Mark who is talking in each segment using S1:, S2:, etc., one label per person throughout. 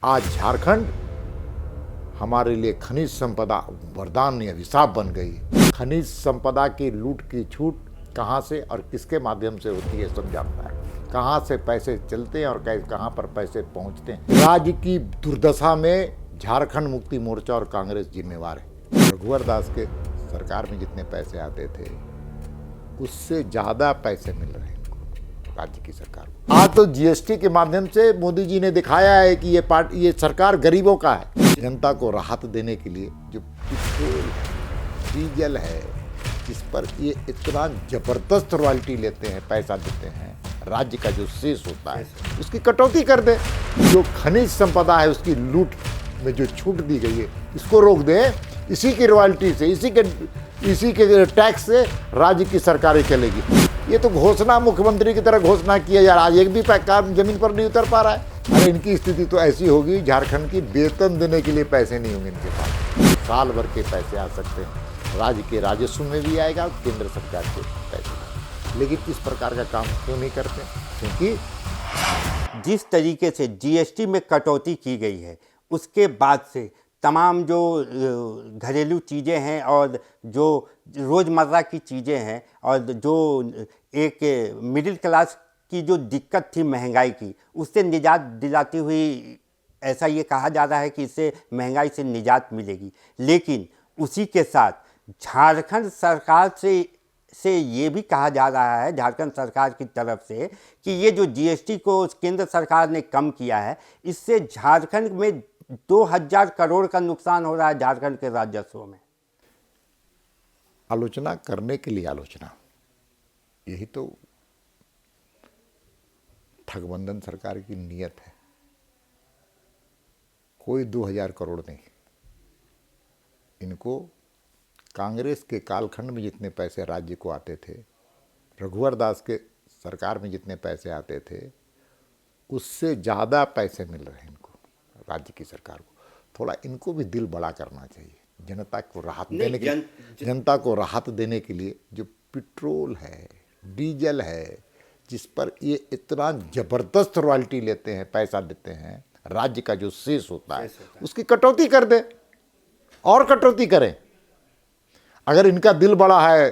S1: आज झारखंड हमारे लिए खनिज संपदा वरदान या अभिशाप बन गई। खनिज संपदा की लूट की छूट कहाँ से और किसके माध्यम से होती है सब जानता है। कहाँ से पैसे चलते हैं और कहाँ पर पैसे पहुँचते हैं। राज्य की दुर्दशा में झारखंड मुक्ति मोर्चा और कांग्रेस जिम्मेवार है। रघुवर दास के सरकार में जितने पैसे आते थे उससे ज़्यादा पैसे मिल रहे हैं राज्य की सरकार को। आज तो जीएसटी के माध्यम से मोदी जी ने दिखाया है कि ये सरकार गरीबों का है। जनता को राहत देने के लिए जो पेट्रोल डीजल है जिस पर ये इतना जबरदस्त रॉयल्टी लेते हैं, पैसा देते हैं, राज्य का जो शेष होता है उसकी कटौती कर दे। जो खनिज संपदा है उसकी लूट में जो छूट दी गई है इसको रोक दे। इसी की रॉयल्टी से, इसी के टैक्स से राज्य की सरकारें चलेगी। ये तो घोषणा मुख्यमंत्री की तरह घोषणा किया यार, आज एक भी काम जमीन पर नहीं उतर पा रहा है। अरे इनकी स्थिति तो ऐसी होगी, झारखंड की वेतन देने के लिए पैसे नहीं होंगे इनके पास। साल भर के पैसे आ सकते हैं, राज्य के राजस्व में भी आएगा, केंद्र सरकार के पैसे। लेकिन इस प्रकार का काम क्यों नहीं करते? क्योंकि
S2: जिस तरीके से जीएसटी में कटौती की गई है उसके बाद से तमाम जो घरेलू चीज़ें हैं और जो रोज़मर्रा की चीज़ें हैं और जो एक मिडिल क्लास की जो दिक्कत थी महंगाई की, उससे निजात दिलाती हुई ऐसा ये कहा जा रहा है कि इससे महंगाई से निजात मिलेगी। लेकिन उसी के साथ झारखंड सरकार से ये भी कहा जा रहा है, झारखंड सरकार की तरफ से, कि ये जो जीएसटी को केंद्र सरकार ने कम किया है इससे झारखंड में 2000 करोड़ का नुकसान हो रहा है झारखंड के राजस्व में।
S1: आलोचना करने के लिए आलोचना, यही तो ठगबंधन सरकार की नीयत है। कोई 2000 करोड़ नहीं, इनको कांग्रेस के कालखंड में जितने पैसे राज्य को आते थे, रघुवर दास के सरकार में जितने पैसे आते थे उससे ज़्यादा पैसे मिल रहे हैं इनको राज्य की सरकार को। थोड़ा इनको भी दिल बड़ा करना चाहिए। जनता को राहत देने के लिए जो पेट्रोल है, डीजल है, जिस पर ये इतना जबरदस्त रॉयल्टी लेते हैं, पैसा देते हैं, राज्य का जो शेष होता है उसकी कटौती कर दे और कटौती करें। अगर इनका दिल बड़ा है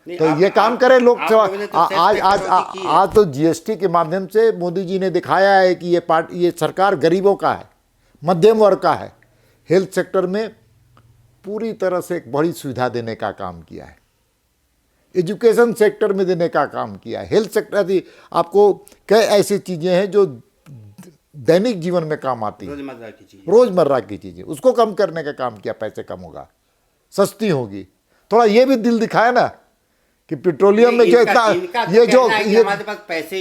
S1: तो ये काम करे। लोग आज तो जीएसटी के माध्यम से मोदी जी ने दिखाया है कि ये सरकार गरीबों का है, मध्यम वर्ग का है। हेल्थ सेक्टर में पूरी तरह से एक बड़ी सुविधा देने का काम किया है, एजुकेशन सेक्टर में देने का काम किया है। हेल्थ सेक्टर आपको कई ऐसी चीज़ें हैं जो दैनिक जीवन में काम आती है, रोज़मर्रा की चीज़ें, उसको कम करने का काम किया। पैसे कम होगा, सस्ती होगी। थोड़ा ये भी दिल दिखाया ना कि पेट्रोलियम में जो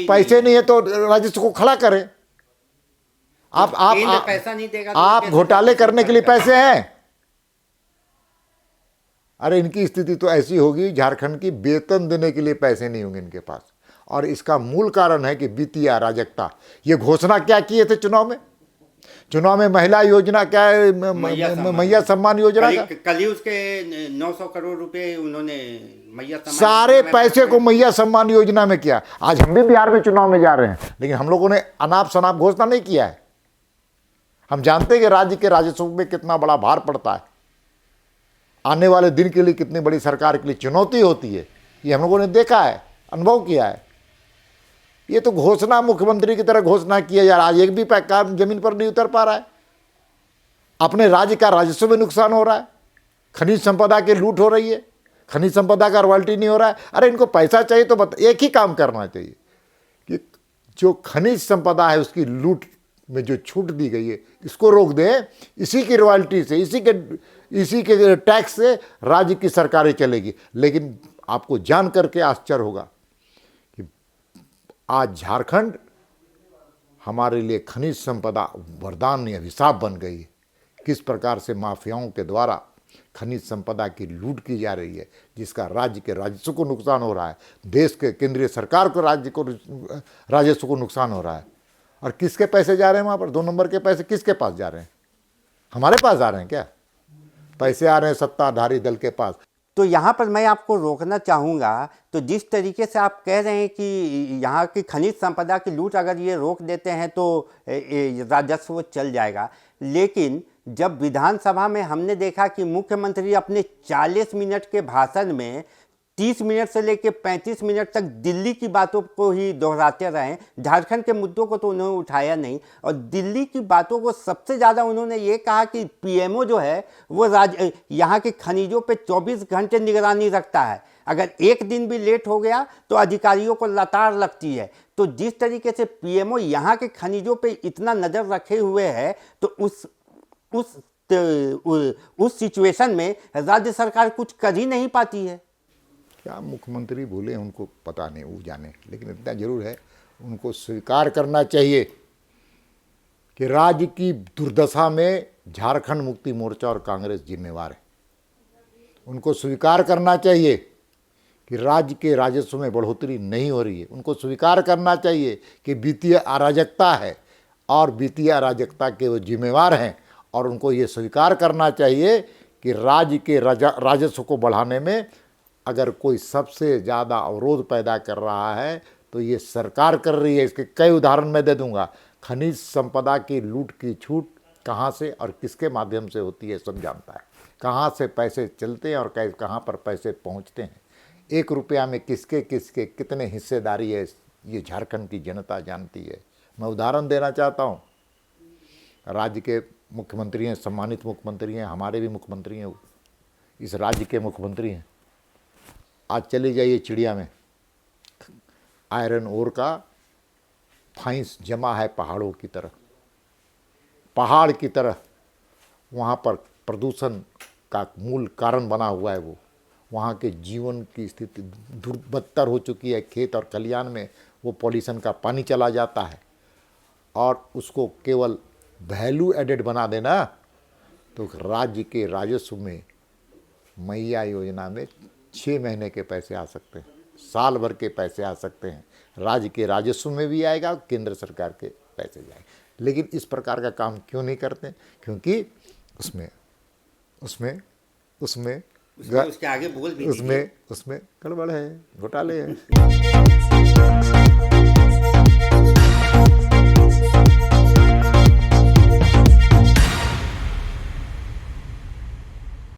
S1: पैसे नहीं है तो राजस्व को खड़ा करें। आप
S2: पैसा नहीं देगा तो
S1: आप घोटाले करने के लिए पैसे हैं। अरे इनकी स्थिति तो ऐसी होगी, झारखंड की वेतन देने के लिए पैसे नहीं होंगे इनके पास। और इसका मूल कारण है कि वित्तीय अराजकता। ये घोषणा क्या किए थे चुनाव में महिला योजना क्या है, मैया सम्मान योजना का
S2: कल ही उसके 900 करोड़ रुपए उन्होंने मैया सम्मान,
S1: सारे पैसे को मैया सम्मान योजना में किया। आज हम भी बिहार में चुनाव में जा रहे हैं, लेकिन हम लोगों ने अनाप शनाप घोषणा नहीं किया है। हम जानते हैं कि राज्य के राजस्व में कितना बड़ा भार पड़ता है, आने वाले दिन के लिए कितनी बड़ी सरकार के लिए चुनौती होती है। ये हम लोगों ने देखा है, अनुभव किया है। ये तो घोषणा मुख्यमंत्री की तरह घोषणा किया यार, आज एक भी काम जमीन पर नहीं उतर पा रहा है। अपने राज्य का राजस्व में नुकसान हो रहा है, खनिज संपदा की लूट हो रही है, खनिज संपदा का रॉयल्टी नहीं हो रहा है। अरे इनको पैसा चाहिए तो एक ही काम करना चाहिए कि जो खनिज संपदा है उसकी लूट में जो छूट दी गई है इसको रोक दें। इसी की रॉयल्टी से, इसी के टैक्स से राज्य की सरकारें चलेगी। लेकिन आपको जान करके आश्चर्य होगा कि आज झारखंड हमारे लिए खनिज संपदा वरदान या अभिशाप बन गई है। किस प्रकार से माफियाओं के द्वारा खनिज संपदा की लूट की जा रही है, जिसका राज्य के राजस्व को नुकसान हो रहा है, देश के केंद्रीय सरकार को राजस्व को नुकसान हो रहा है। और किसके पैसे जा रहे हैं वहाँ पर? 2 नंबर के पैसे किसके पास जा रहे हैं? हमारे पास जा रहे हैं क्या? पैसे आ रहे हैं सत्ताधारी दल के पास।
S2: तो यहाँ पर मैं आपको रोकना चाहूँगा। तो जिस तरीके से आप कह रहे हैं कि यहाँ की खनिज संपदा की लूट अगर ये रोक देते हैं तो राजस्व चल जाएगा, लेकिन जब विधानसभा में हमने देखा कि मुख्यमंत्री अपने 40 मिनट के भाषण में 30 मिनट से लेकर 35 मिनट तक दिल्ली की बातों को ही दोहराते रहे, झारखंड के मुद्दों को तो उन्होंने उठाया नहीं, और दिल्ली की बातों को सबसे ज़्यादा उन्होंने ये कहा कि पीएमओ जो है वो यहाँ के खनिजों पे 24 घंटे निगरानी रखता है, अगर एक दिन भी लेट हो गया तो अधिकारियों को लताड़ लगती है। तो जिस तरीके से पीएमओ यहाँ के खनिजों पे इतना नज़र रखे हुए है, तो उस सिचुएशन में राज्य सरकार कुछ कर ही नहीं पाती है।
S1: क्या मुख्यमंत्री बोले उनको पता नहीं, वो जाने, लेकिन इतना जरूर है उनको स्वीकार करना चाहिए कि राज्य की दुर्दशा में झारखंड मुक्ति मोर्चा और कांग्रेस जिम्मेवार है। उनको स्वीकार करना चाहिए कि राज्य के राजस्व में बढ़ोतरी नहीं हो रही है। उनको स्वीकार करना चाहिए कि वित्तीय अराजकता है और वित्तीय अराजकता के वो जिम्मेवार हैं, और उनको ये स्वीकार करना चाहिए कि राज्य के राजस्व को बढ़ाने में अगर कोई सबसे ज़्यादा अवरोध पैदा कर रहा है तो ये सरकार कर रही है। इसके कई उदाहरण मैं दे दूंगा। खनिज संपदा की लूट की छूट कहाँ से और किसके माध्यम से होती है सब जानता है, कहाँ से पैसे चलते हैं और कहाँ पर पैसे पहुँचते हैं। 1 रुपया में किसके किसके कितने हिस्सेदारी है ये झारखंड की जनता जानती है। मैं उदाहरण देना चाहता हूँ। राज्य के मुख्यमंत्री हैं, सम्मानित मुख्यमंत्री हैं, हमारे भी मुख्यमंत्री हैं, इस राज्य के मुख्यमंत्री हैं। आज चले जाइए चिड़िया में, आयरन ओर का फाइंस जमा है पहाड़ों की तरह, पहाड़ की तरह। वहाँ पर प्रदूषण का मूल कारण बना हुआ है वो। वहाँ के जीवन की स्थिति बदतर हो चुकी है। खेत और खलिहान में वो पॉल्यूशन का पानी चला जाता है, और उसको केवल वैल्यू एडेड बना देना तो राज्य के राजस्व में मैया योजना में 6 महीने के पैसे आ सकते हैं, साल भर के पैसे आ सकते हैं। राज्य के राजस्व में भी आएगा, केंद्र सरकार के पैसे जाएंगे। लेकिन इस प्रकार का काम क्यों नहीं करते? क्योंकि उसमें
S2: उसके आगे बोल भी
S1: उसमें गड़बड़ है, घोटाले हैं।